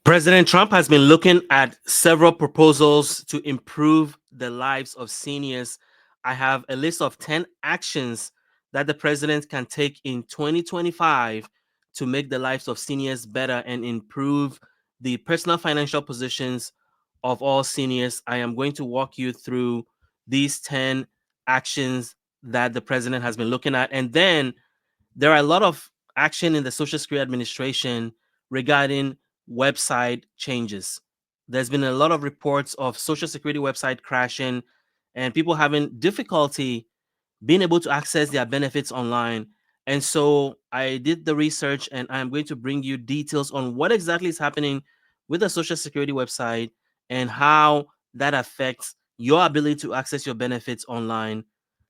President Trump has been looking at several proposals to improve the lives of seniors. I have a list of 10 actions that the president can take in 2025 to make the lives of seniors better and improve the personal financial positions of all seniors. I am going to walk you through these 10 actions that the president has been looking at. And then there are a lot of action in the Social Security Administration regarding website changes. There's been a lot of reports of Social Security website crashing and people having difficulty being able to access their benefits online. And so I did the research and I'm going to bring you details on what exactly is happening with the Social Security website and how that affects your ability to access your benefits online.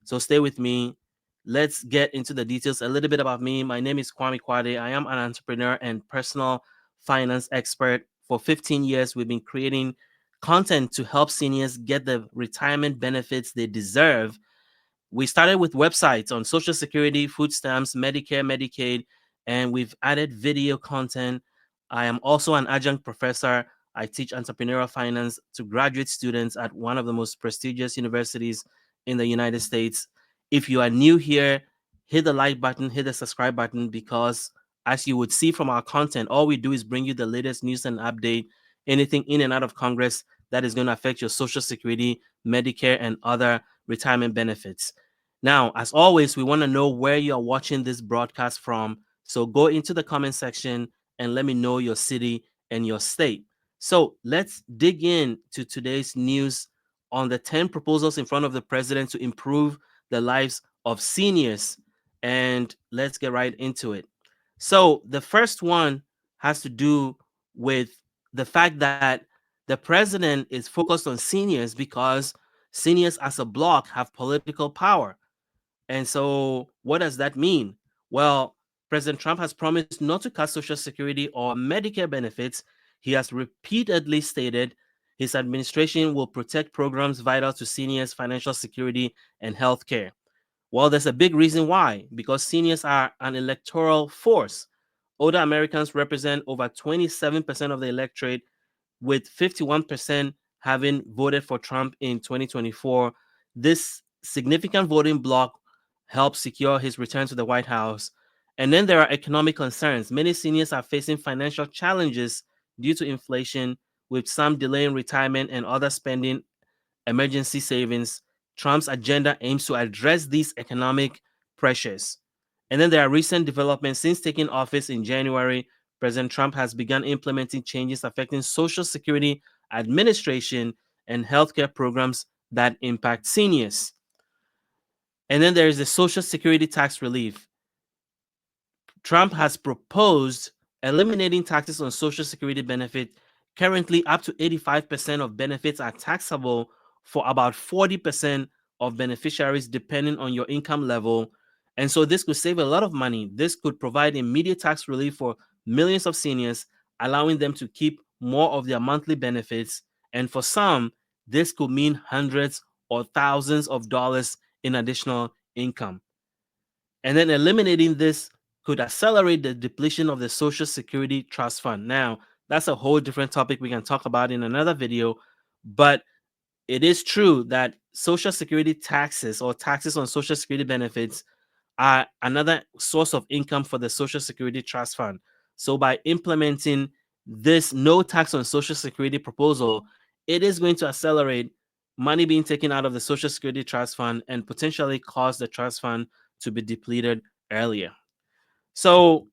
So stay with me. Let's get into the details. A little bit about me. My name is Kwame Kwade. I am an entrepreneur and personal finance expert. For 15 years, we've been creating content to help seniors get the retirement benefits they deserve. We started with websites on Social Security, food stamps, Medicare, Medicaid, and we've added video content. I am also an adjunct professor. I teach entrepreneurial finance to graduate students at one of the most prestigious universities in the United States. If you are new here, hit the like button, hit the subscribe button, because as you would see from our content, all we do is bring you the latest news and update, anything in and out of Congress that is going to affect your Social Security, Medicare, and other retirement benefits. Now, as always, we want to know where you're watching this broadcast from. So go into the comment section and let me know your city and your state. So let's dig in to today's news on the 10 proposals in front of the president to improve the lives of seniors. And let's get right into it. So the first one has to do with the fact that the president is focused on seniors because seniors as a bloc have political power. And so, what does that mean? Well, President Trump has promised not to cut Social Security or Medicare benefits. He has repeatedly stated his administration will protect programs vital to seniors' financial security and health care. Well, there's a big reason why, because seniors are an electoral force. Older Americans represent over 27% of the electorate, with 51% having voted for Trump in 2024. This significant voting bloc helped secure his return to the White House. And then there are economic concerns. Many seniors are facing financial challenges due to inflation, with some delaying retirement and other spending emergency savings. Trump's agenda aims to address these economic pressures. And then there are recent developments. Since taking office in January, President Trump has begun implementing changes affecting Social Security administration and healthcare programs that impact seniors. And then there is the Social Security tax relief. Trump has proposed eliminating taxes on Social Security benefit. Currently, up to 85% of benefits are taxable for about 40% of beneficiaries, depending on your income level. And so this could save a lot of money. This could provide immediate tax relief for millions of seniors, allowing them to keep more of their monthly benefits. And for some, this could mean hundreds or thousands of dollars in additional income. And then eliminating this could accelerate the depletion of the Social Security Trust Fund. Now, that's a whole different topic we can talk about in another video, but it is true that Social Security taxes or taxes on Social Security benefits are another source of income for the Social Security Trust Fund. So by implementing this no tax on Social Security proposal, it is going to accelerate money being taken out of the Social Security Trust Fund and potentially cause the trust fund to be depleted earlier. So,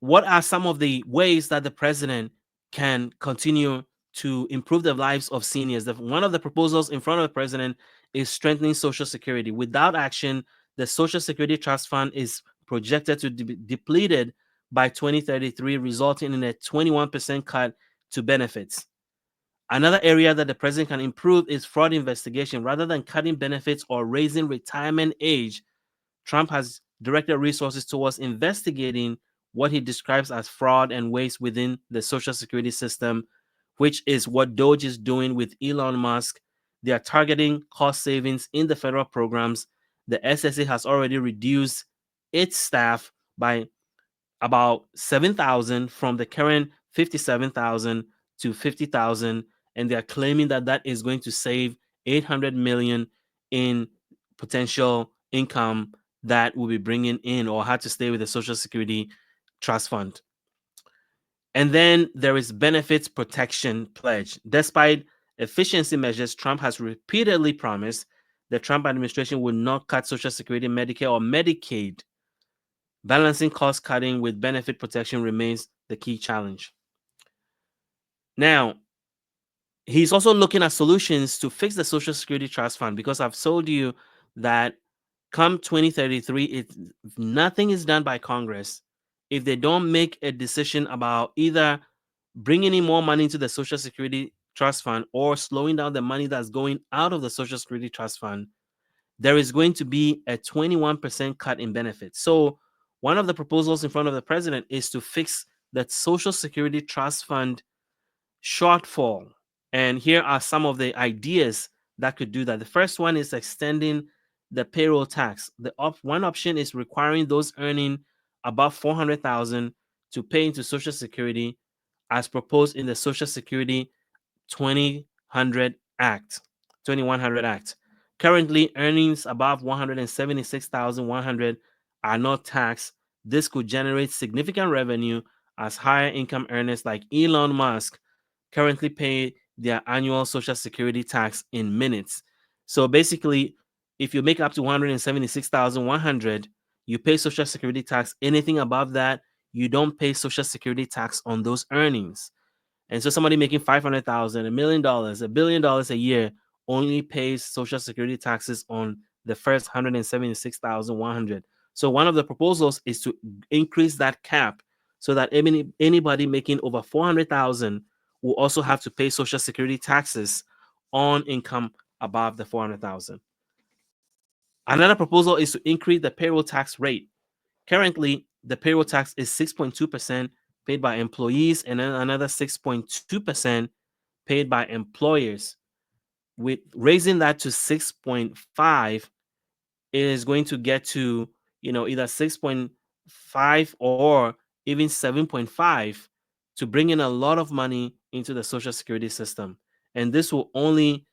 what are some of the ways that the president can continue to improve the lives of seniors? One of the proposals in front of the president is strengthening Social Security. Without action, the Social Security Trust Fund is projected to be depleted by 2033, resulting in a 21% cut to benefits. Another area that the president can improve is fraud investigation. Rather than cutting benefits or raising retirement age, Trump has directed resources towards investigating what he describes as fraud and waste within the Social Security system, which is what Doge is doing with Elon Musk. They are targeting cost savings in the federal programs. The SSA has already reduced its staff by about 7,000 from the current $57,000 to $50,000, and they are claiming that that is going to save $800 million in potential income that will be bringing in or had to stay with the Social Security Trust Fund. And then there is benefits protection pledge. Despite efficiency measures, Trump has repeatedly promised the Trump administration will not cut Social Security, Medicare, or Medicaid. Balancing cost cutting with benefit protection remains the key challenge. Now, he's also looking at solutions to fix the Social Security Trust Fund, because I've told you that come 2033, if nothing is done by Congress, if they don't make a decision about either bringing in more money into the Social Security Trust Fund or slowing down the money that's going out of the Social Security Trust Fund, there is going to be a 21% cut in benefits. So one of the proposals in front of the president is to fix that Social Security Trust Fund shortfall. And here are some of the ideas that could do that. The first one is extending the payroll tax. One option is requiring those earning above $400,000 to pay into Social Security, as proposed in the Social Security 2100 Act. Currently, earnings above $176,100 are not taxed. This could generate significant revenue, as higher income earners like Elon Musk currently pay their annual Social Security tax in minutes. So basically, if you make up to $176,100, you pay Social Security tax. Anything above that, you don't pay Social Security tax on those earnings. And so somebody making $500,000, $1 million, $1 billion a year only pays Social Security taxes on the first $176,100. So one of the proposals is to increase that cap so that anybody making over $400,000 will also have to pay Social Security taxes on income above the $400,000. Another proposal is to increase the payroll tax rate. Currently, the payroll tax is 6.2% paid by employees, and then another 6.2% paid by employers. With raising that to 6.5, it is going to get to either 6.5 or even 7.5 to bring in a lot of money into the Social Security system. And this will only,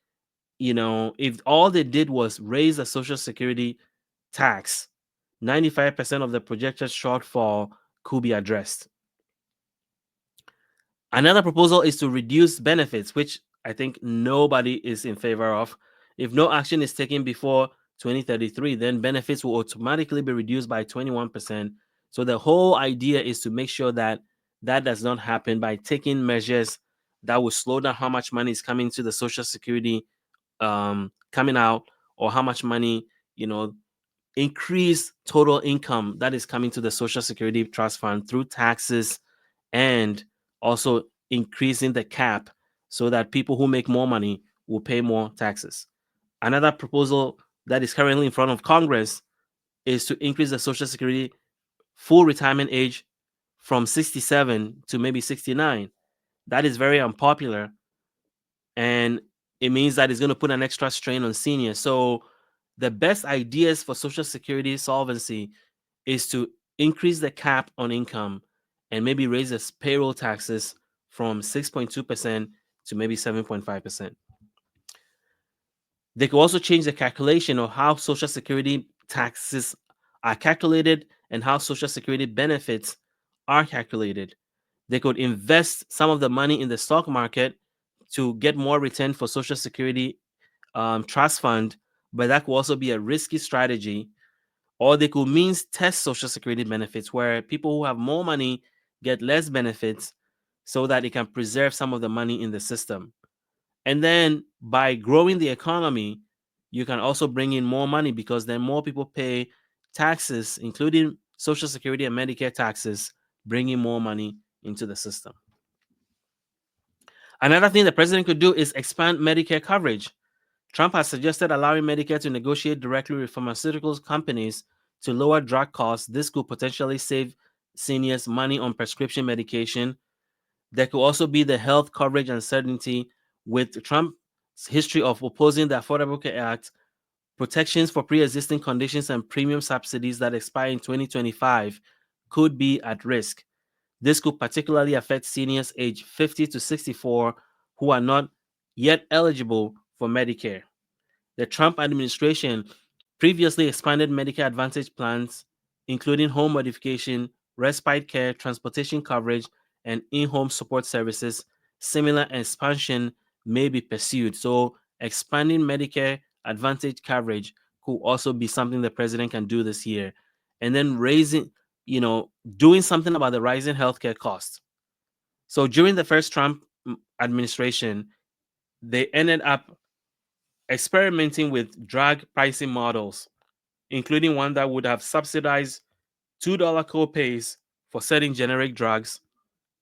if all they did was raise the Social Security tax, 95% of the projected shortfall could be addressed. Another proposal is to reduce benefits, which I think nobody is in favor of. If no action is taken before 2033, then benefits will automatically be reduced by 21%. So the whole idea is to make sure that that does not happen by taking measures that will slow down how much money is coming to the Social Security coming out, or how much money, increase total income that is coming to the Social Security Trust Fund through taxes, and also increasing the cap so that people who make more money will pay more taxes. Another proposal that is currently in front of Congress is to increase the Social Security full retirement age from 67 to maybe 69. That is very unpopular, and it means that it's going to put an extra strain on seniors. So the best ideas for Social Security solvency is to increase the cap on income and maybe raise the payroll taxes from 6.2% to maybe 7.5%. They could also change the calculation of how Social Security taxes are calculated and how Social Security benefits are calculated. They could invest some of the money in the stock market to get more return for Social Security trust fund, but that could also be a risky strategy. Or they could means test Social Security benefits, where people who have more money get less benefits so that it can preserve some of the money in the system. And then by growing the economy, you can also bring in more money, because then more people pay taxes, including Social Security and Medicare taxes, bringing more money into the system. Another thing the president could do is expand Medicare coverage. Trump has suggested allowing Medicare to negotiate directly with pharmaceutical companies to lower drug costs. This could potentially save seniors money on prescription medication. There could also be the health coverage uncertainty. With Trump's history of opposing the Affordable Care Act, protections for pre-existing conditions and premium subsidies that expire in 2025 could be at risk. This could particularly affect seniors aged 50 to 64 who are not yet eligible for Medicare. The Trump administration previously expanded Medicare Advantage plans, including home modification, respite care, transportation coverage, and in home support services. Similar expansion may be pursued. So, expanding Medicare Advantage coverage could also be something the president can do this year. And then doing something about the rising healthcare costs. So, during the first Trump administration, they ended up experimenting with drug pricing models, including one that would have subsidized $2 co-pays for certain generic drugs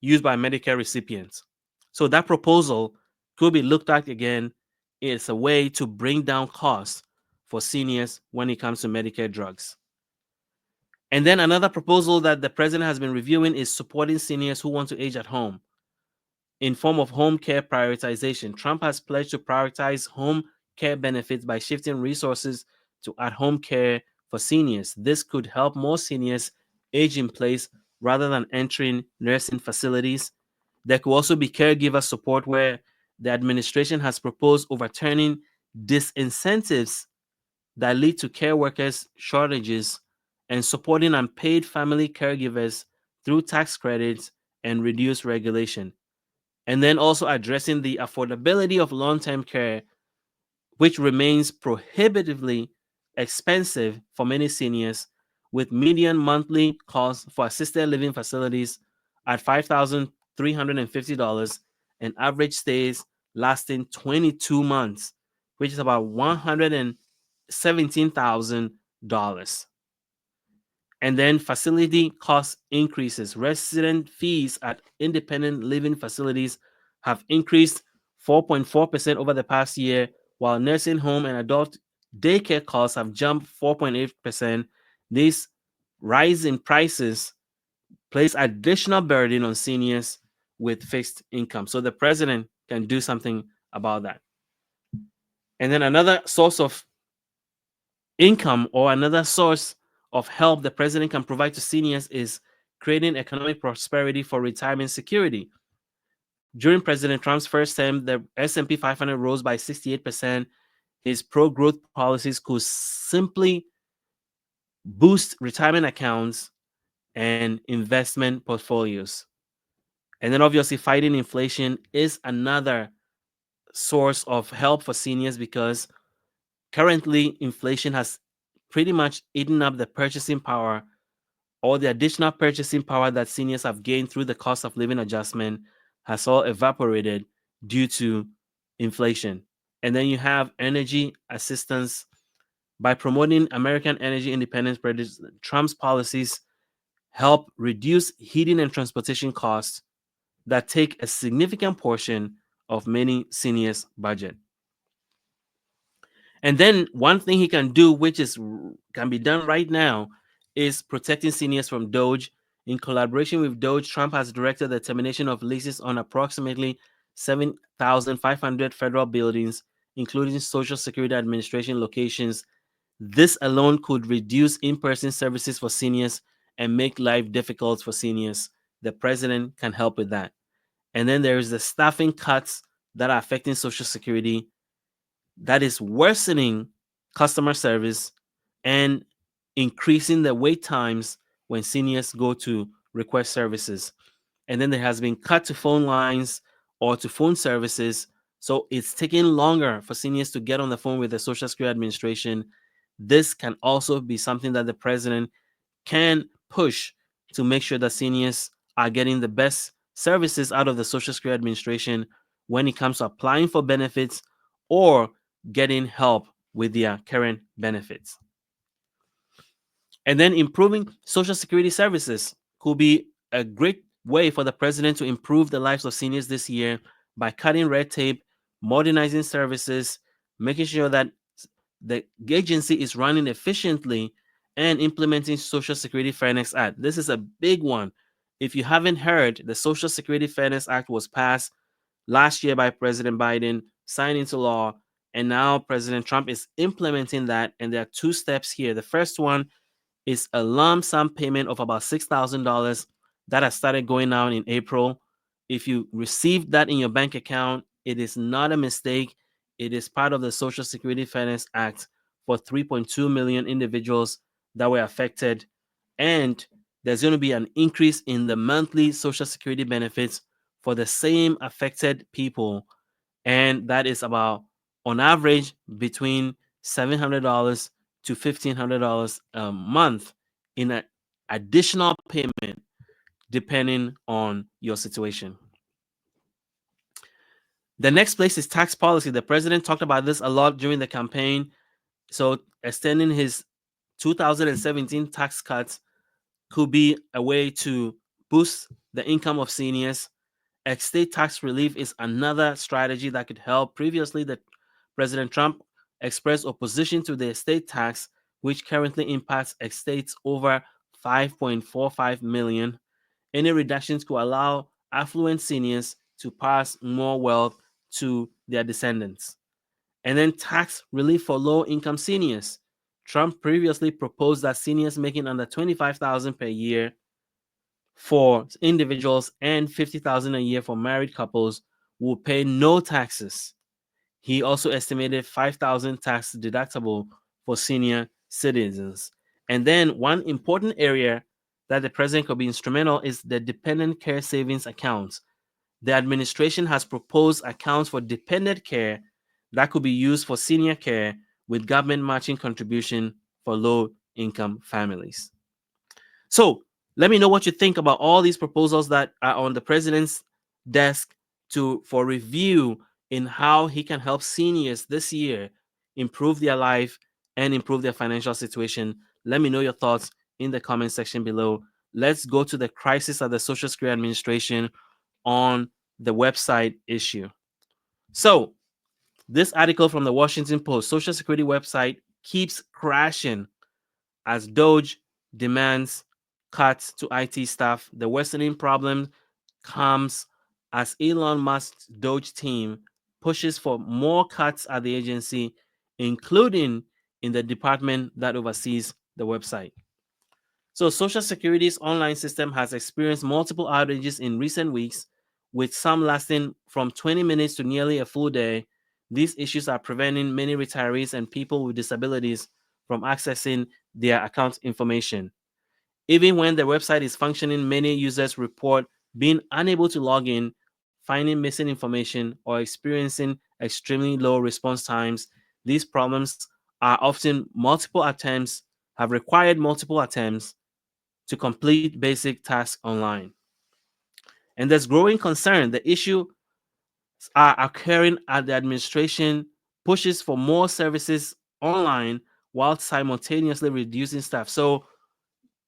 used by Medicare recipients. So that proposal could be looked at again. It's a way to bring down costs for seniors when it comes to Medicare drugs. And then another proposal that the president has been reviewing is supporting seniors who want to age at home in form of home care prioritization. Trump has pledged to prioritize home care benefits by shifting resources to at-home care for seniors. This could help more seniors age in place rather than entering nursing facilities. There could also be caregiver support where the administration has proposed overturning disincentives that lead to care workers shortages and supporting unpaid family caregivers through tax credits and reduced regulation. And then also addressing the affordability of long-term care, which remains prohibitively expensive for many seniors, with median monthly costs for assisted living facilities at $5,350 and average stays lasting 22 months, which is about $117,000. And then facility cost increases. Resident fees at independent living facilities have increased 4.4% over the past year, while nursing home and adult daycare costs have jumped 4.8%. This rise in prices place additional burden on seniors with fixed income. So the president can do something about that. And then another source of income or another source of help the president can provide to seniors is creating economic prosperity for retirement security. During President Trump's first term, the S&P 500 rose by 68%. His pro-growth policies could simply boost retirement accounts and investment portfolios. And then obviously fighting inflation is another source of help for seniors because currently inflation has pretty much eaten up the purchasing power or the additional purchasing power that seniors have gained through the cost of living adjustment has all evaporated due to inflation. And then you have energy assistance. By promoting American energy independence, Trump's policies help reduce heating and transportation costs that take a significant portion of many seniors' budget. And then one thing he can do, which can be done right now, is protecting seniors from Doge. In collaboration with Doge, Trump has directed the termination of leases on approximately 7,500 federal buildings, including Social Security Administration locations. This alone could reduce in-person services for seniors and make life difficult for seniors. The president can help with that. And then there is the staffing cuts that are affecting Social Security that is worsening customer service and increasing the wait times when seniors go to request services. And then there has been cut to phone lines or to phone services. So it's taking longer for seniors to get on the phone with the Social Security Administration. This can also be something that the president can push to make sure that seniors are getting the best services out of the Social Security Administration when it comes to applying for benefits or getting help with their current benefits. And then improving Social Security services could be a great way for the president to improve the lives of seniors this year by cutting red tape, modernizing services, making sure that the agency is running efficiently, and implementing Social Security Fairness Act. This is a big one. If you haven't heard, the Social Security Fairness Act was passed last year by President Biden, signed into law, and now President Trump is implementing that. And there are two steps here. The first one is a lump sum payment of about $6,000 that has started going out in April. If you received that in your bank account, it is not a mistake. It is part of the Social Security Fairness Act for 3.2 million individuals that were affected. And there's going to be an increase in the monthly Social Security benefits for the same affected people. And that is about, on average, between $700 to $1,500 a month in an additional payment depending on your situation. The next place is tax policy. The president talked about this a lot during the campaign. So, extending his 2017 tax cuts could be a way to boost the income of seniors. Estate tax relief is another strategy that could help. Previously, the President Trump expressed opposition to the estate tax, which currently impacts estates over 5.45 million. Any reductions could allow affluent seniors to pass more wealth to their descendants. And then tax relief for low income seniors. Trump previously proposed that seniors making under $25,000 per year for individuals and $50,000 a year for married couples will pay no taxes. He also estimated 5,000 tax deductible for senior citizens. And then one important area that the president could be instrumental is the dependent care savings accounts. The administration has proposed accounts for dependent care that could be used for senior care with government matching contribution for low income families. So let me know what you think about all these proposals that are on the president's desk for review in how he can help seniors this year improve their life and improve their financial situation. Let me know your thoughts in the comment section below. Let's go to the crisis of the Social Security Administration on the website issue. So this article from the Washington Post: Social Security website keeps crashing as DOGE demands cuts to IT staff. The worsening problem comes as Elon Musk's DOGE team pushes for more cuts at the agency, including in the department that oversees the website. So, Social Security's online system has experienced multiple outages in recent weeks, with some lasting from 20 minutes to nearly a full day. These issues are preventing many retirees and people with disabilities from accessing their account information. Even when the website is functioning, many users report being unable to log in, finding missing information, or experiencing extremely low response times. These problems have required multiple attempts to complete basic tasks online. And there's growing concern the issue are occurring as the administration pushes for more services online while simultaneously reducing staff. So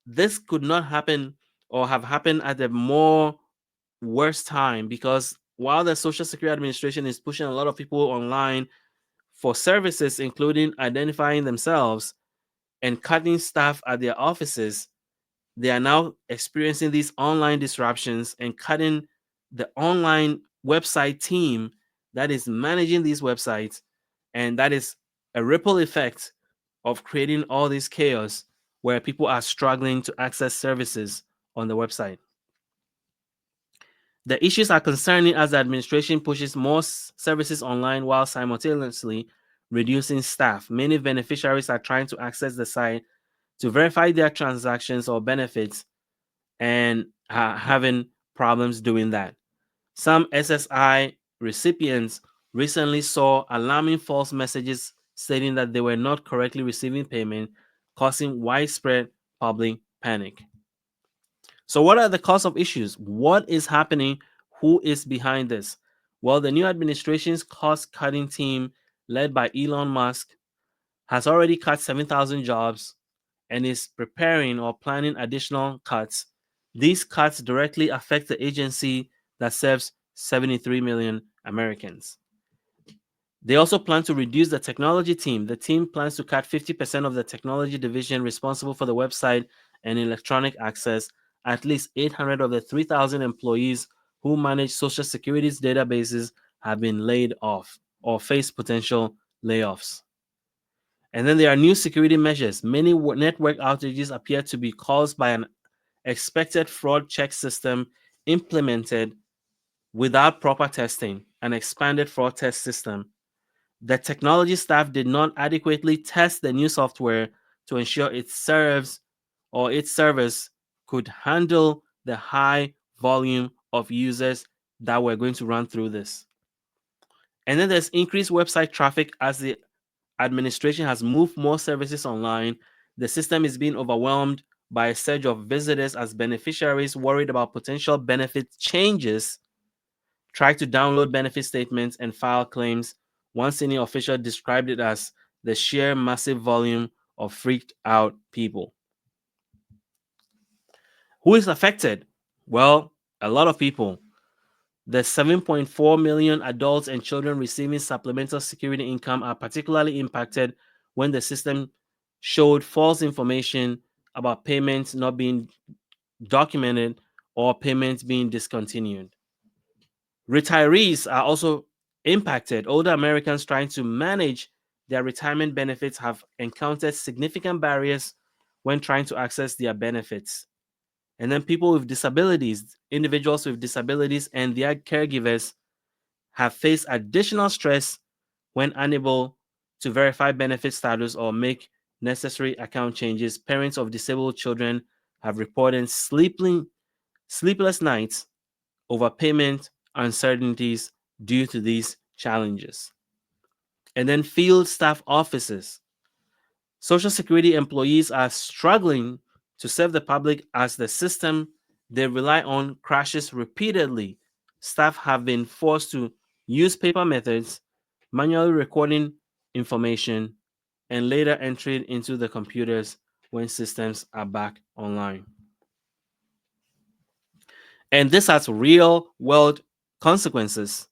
this could not happen or have happened at a more worse time, because while the Social Security Administration is pushing a lot of people online for services, including identifying themselves and cutting staff at their offices, they are now experiencing these online disruptions and cutting the online website team that is managing these websites. And that is a ripple effect of creating all this chaos where people are struggling to access services on the website. The issues are concerning as the administration pushes more services online while simultaneously reducing staff. Many beneficiaries are trying to access the site to verify their transactions or benefits and having problems doing that. Some SSI recipients recently saw alarming false messages stating that they were not correctly receiving payment, causing widespread public panic. So, what are the cause of issues? What is happening? Who is behind this? Well, the new administration's cost cutting team, led by Elon Musk, has already cut 7,000 jobs and is preparing or planning additional cuts. These cuts directly affect the agency that serves 73 million Americans. They also plan to reduce the technology team. The team plans to cut 50% of the technology division responsible for the website and electronic access. At least 800 of the 3,000 employees who manage Social Security's databases have been laid off or face potential layoffs. And then there are new security measures. Many network outages appear to be caused by an expected fraud check system implemented without proper testing, an expanded fraud test system. The technology staff did not adequately test the new software to ensure it serves or its servers could handle the high volume of users that were going to run through this. And then there's increased website traffic as the administration has moved more services online. The system is being overwhelmed by a surge of visitors as beneficiaries worried about potential benefit changes try to download benefit statements and file claims. One senior official described it as the sheer massive volume of freaked out people. Who is affected? Well, a lot of people. The 7.4 million adults and children receiving supplemental security income are particularly impacted when the system showed false information about payments not being documented or payments being discontinued. Retirees are also impacted. Older Americans trying to manage their retirement benefits have encountered significant barriers when trying to access their benefits. And then people with disabilities, individuals with disabilities, and their caregivers have faced additional stress when unable to verify benefit status or make necessary account changes. Parents of disabled children have reported sleepless nights over payment uncertainties due to these challenges. And then field staff offices. Social Security employees are struggling to serve the public as the system they rely on crashes repeatedly. Staff have been forced to use paper methods, manually recording information, and later entry it into the computers when systems are back online. And this has real world consequences.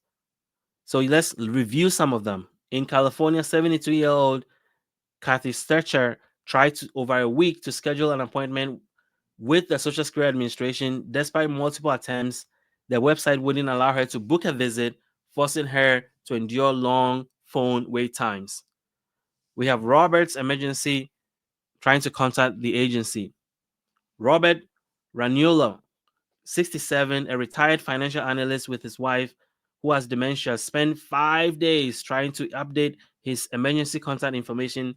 So let's review some of them. In California, 72-year-old Kathy Sturcher tried over a week to schedule an appointment with the Social Security Administration. Despite multiple attempts, the website wouldn't allow her to book a visit, forcing her to endure long phone wait times. We have Robert's emergency trying to contact the agency. Robert Ranula, 67, a retired financial analyst with his wife who has dementia, spent 5 days trying to update his emergency contact information.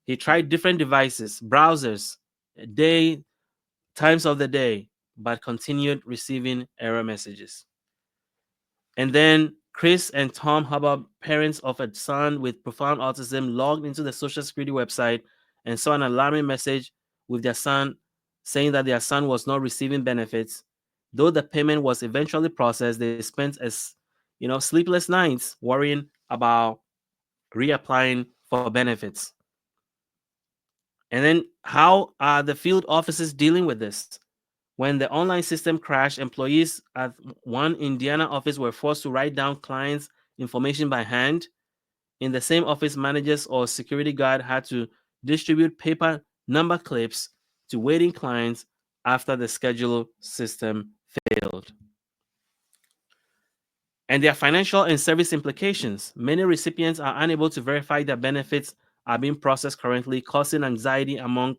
He tried different devices, browsers, day, times of the day, but continued receiving error messages. And then Chris and Tom Hubbard, parents of a son with profound autism, logged into the Social Security website and saw an alarming message with their son saying that their son was not receiving benefits. Though the payment was eventually processed, they spent sleepless nights worrying about reapplying for benefits. And then how are the field offices dealing with this? When the online system crashed, employees at one Indiana office were forced to write down clients' information by hand. In the same office, managers or security guard had to distribute paper number clips to waiting clients after the schedule system failed. And their financial and service implications. Many recipients are unable to verify their benefits are being processed currently, causing anxiety among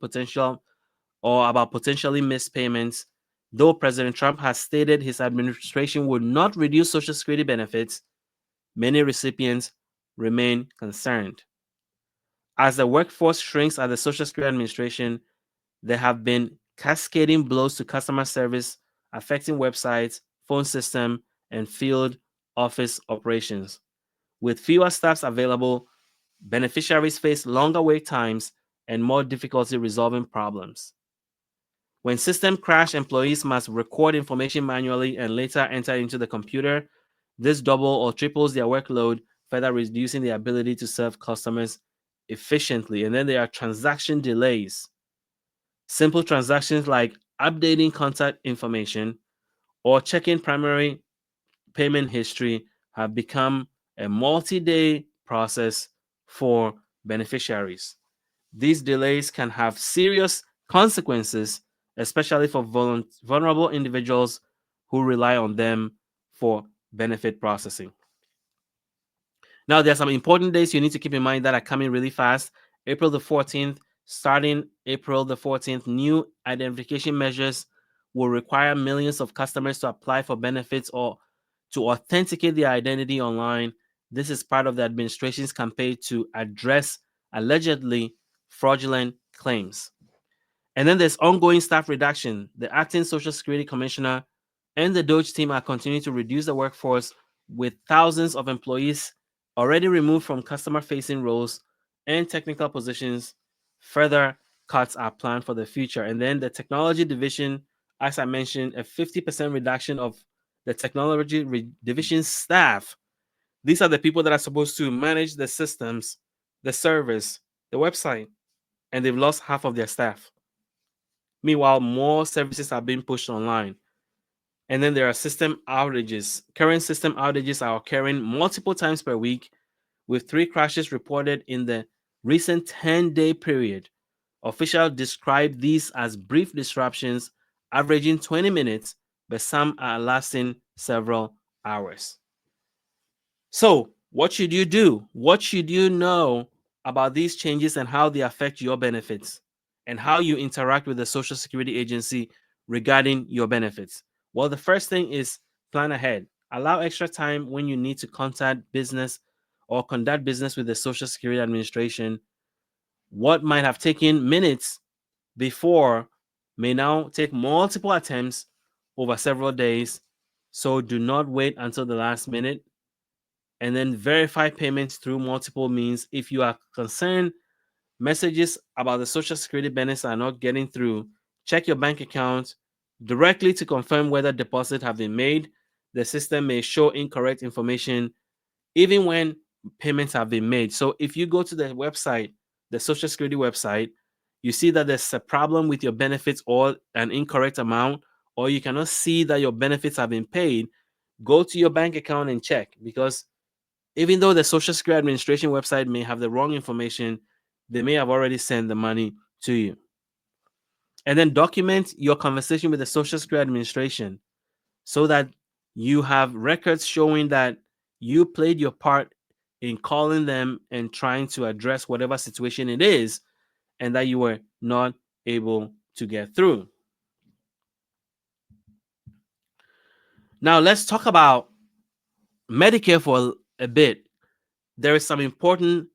about potentially missed payments. Though President Trump has stated his administration would not reduce Social Security benefits, many recipients remain concerned. As the workforce shrinks at the Social Security Administration, there have been cascading blows to customer service, affecting websites, phone system, and field office operations. With fewer staffs available, beneficiaries face longer wait times and more difficulty resolving problems. When system crash, employees must record information manually and later enter into the computer. This double or triples their workload, further reducing their ability to serve customers efficiently. And then there are transaction delays. Simple transactions like updating contact information or checking primary payment history have become a multi-day process for beneficiaries. These delays can have serious consequences, especially for vulnerable individuals who rely on them for benefit processing. Now, there are some important dates you need to keep in mind that are coming really fast. April the 14th, starting April the 14th, new identification measures will require millions of customers to apply for benefits or to authenticate their identity online. This is part of the administration's campaign to address allegedly fraudulent claims. And then there's ongoing staff reduction. The acting Social Security Commissioner and the Doge team are continuing to reduce the workforce, with thousands of employees already removed from customer facing roles and technical positions. Further cuts are planned for the future. And then the technology division, as I mentioned, a 50% reduction of the technology division staff. These are the people that are supposed to manage the systems, the service, the website, and they've lost half of their staff. Meanwhile, more services are being pushed online. And then there are system outages. Current system outages are occurring multiple times per week, with 3 crashes reported in the recent 10-day period. Officials describe these as brief disruptions, averaging 20 minutes, but some are lasting several hours. So, what should you do? What should you know about these changes and how they affect your benefits and how you interact with the Social Security Agency regarding your benefits? Well, the first thing is plan ahead. Allow extra time when you need to contact business or conduct business with the Social Security Administration. What might have taken minutes before may now take multiple attempts over several days. So do not wait until the last minute, and then verify payments through multiple means. If you are concerned messages about the Social Security benefits are not getting through, check your bank account directly to confirm whether deposits have been made. The system may show incorrect information even when payments have been made. So if you go to the website, the Social Security website, you see that there's a problem with your benefits or an incorrect amount, or you cannot see that your benefits have been paid, go to your bank account and check, because even though the Social Security Administration website may have the wrong information, they may have already sent the money to you. And then document your conversation with the Social Security Administration so that you have records showing that you played your part in calling them and trying to address whatever situation it is, and that you were not able to get through. Now, let's talk about Medicare for a bit. There is some important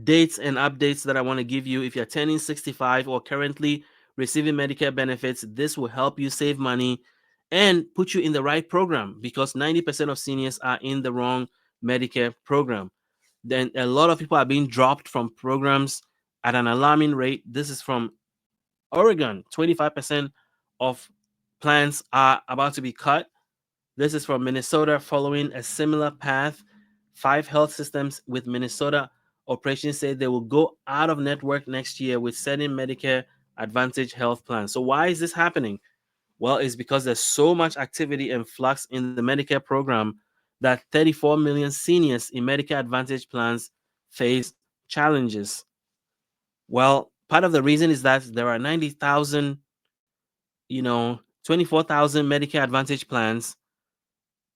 dates and updates that I want to give you. If you're turning 65 or currently receiving Medicare benefits, this will help you save money and put you in the right program, because 90% of seniors are in the wrong Medicare program. Then a lot of people are being dropped from programs at an alarming rate. This is from Oregon. 25% of plans are about to be cut. This is from Minnesota, following a similar path. 5 health systems with Minnesota operations say they will go out of network next year with certain Medicare Advantage health plans. So why is this happening? Well, it's because there's so much activity and flux in the Medicare program that 34 million seniors in Medicare Advantage plans face challenges. Well, part of the reason is that there are 90,000, 24,000 Medicare Advantage plans.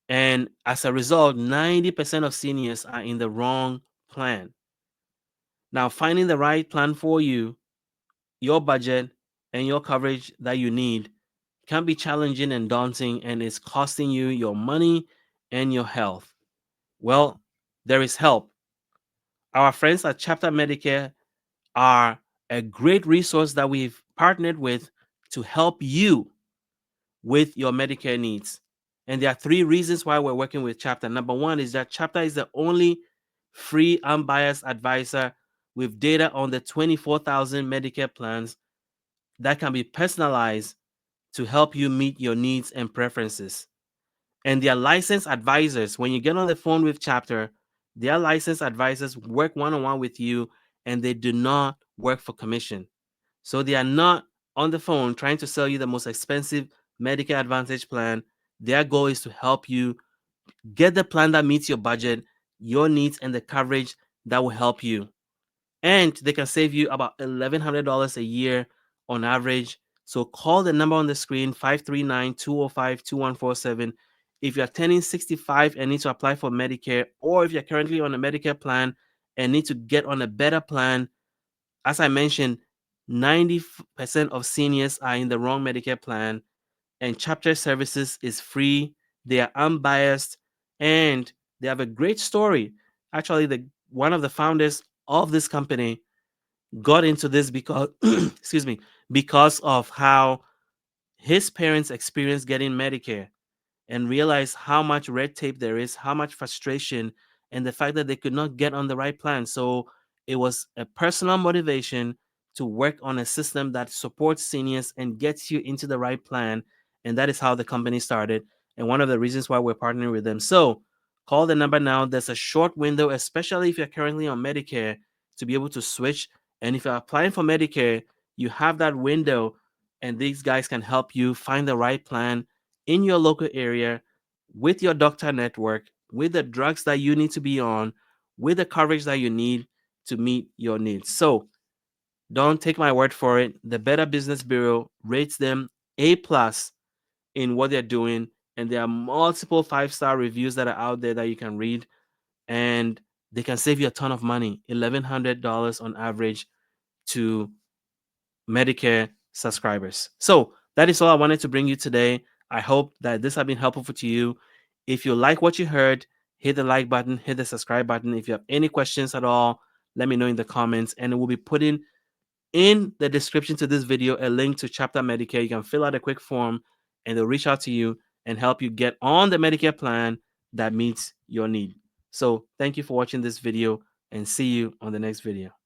And as a result, 90% of seniors are in the wrong plan. Now, finding the right plan for you, your budget, and your coverage that you need can be challenging and daunting, and it's costing you your money and your health. Well, there is help. Our friends at Chapter Medicare are a great resource that we've partnered with to help you with your Medicare needs. And there are 3 reasons why we're working with Chapter. Number 1 is that Chapter is the only free, unbiased advisor with data on the 24,000 Medicare plans that can be personalized to help you meet your needs and preferences. And they are licensed advisors. When you get on the phone with Chapter, their licensed advisors work one-on-one with you, and they do not work for commission. So they are not on the phone trying to sell you the most expensive Medicare Advantage plan. Their goal is to help you get the plan that meets your budget, your needs, and the coverage that will help you. And they can save you about $1,100 a year on average. So call the number on the screen, 539-205-2147. If you're turning 65 and need to apply for Medicare, or if you're currently on a Medicare plan and need to get on a better plan, as I mentioned, 90% of seniors are in the wrong Medicare plan. and chapter services is free. They are unbiased, and they have a great story. Actually, the one of the founders of this company got into this because excuse me, because of how his parents experienced getting Medicare and realized how much red tape there is, how much frustration, and the fact that they could not get on the right plan. So it was a personal motivation to work on a system that supports seniors and gets you into the right plan. And that is how the company started. And one of the reasons why we're partnering with them. So call the number now. There's a short window, especially if you're currently on Medicare, to be able to switch. And if you're applying for Medicare, you have that window, and these guys can help you find the right plan in your local area with your doctor network, with the drugs that you need to be on, with the coverage that you need to meet your needs. So don't take my word for it. The Better Business Bureau rates them A plus in what they're doing, and there are multiple 5-star reviews that are out there that you can read, and they can save you a ton of money, $1,100 on average to Medicare subscribers. So that is all I wanted to bring you today. I hope that this has been helpful to you. If you like what you heard, hit the like button, hit the subscribe button. If you have any questions at all, let me know in the comments, and we'll be putting in the description to this video a link to Chapter Medicare. You can fill out a quick form, and they'll reach out to you and help you get on the Medicare plan that meets your need. So thank you for watching this video, and see you on the next video.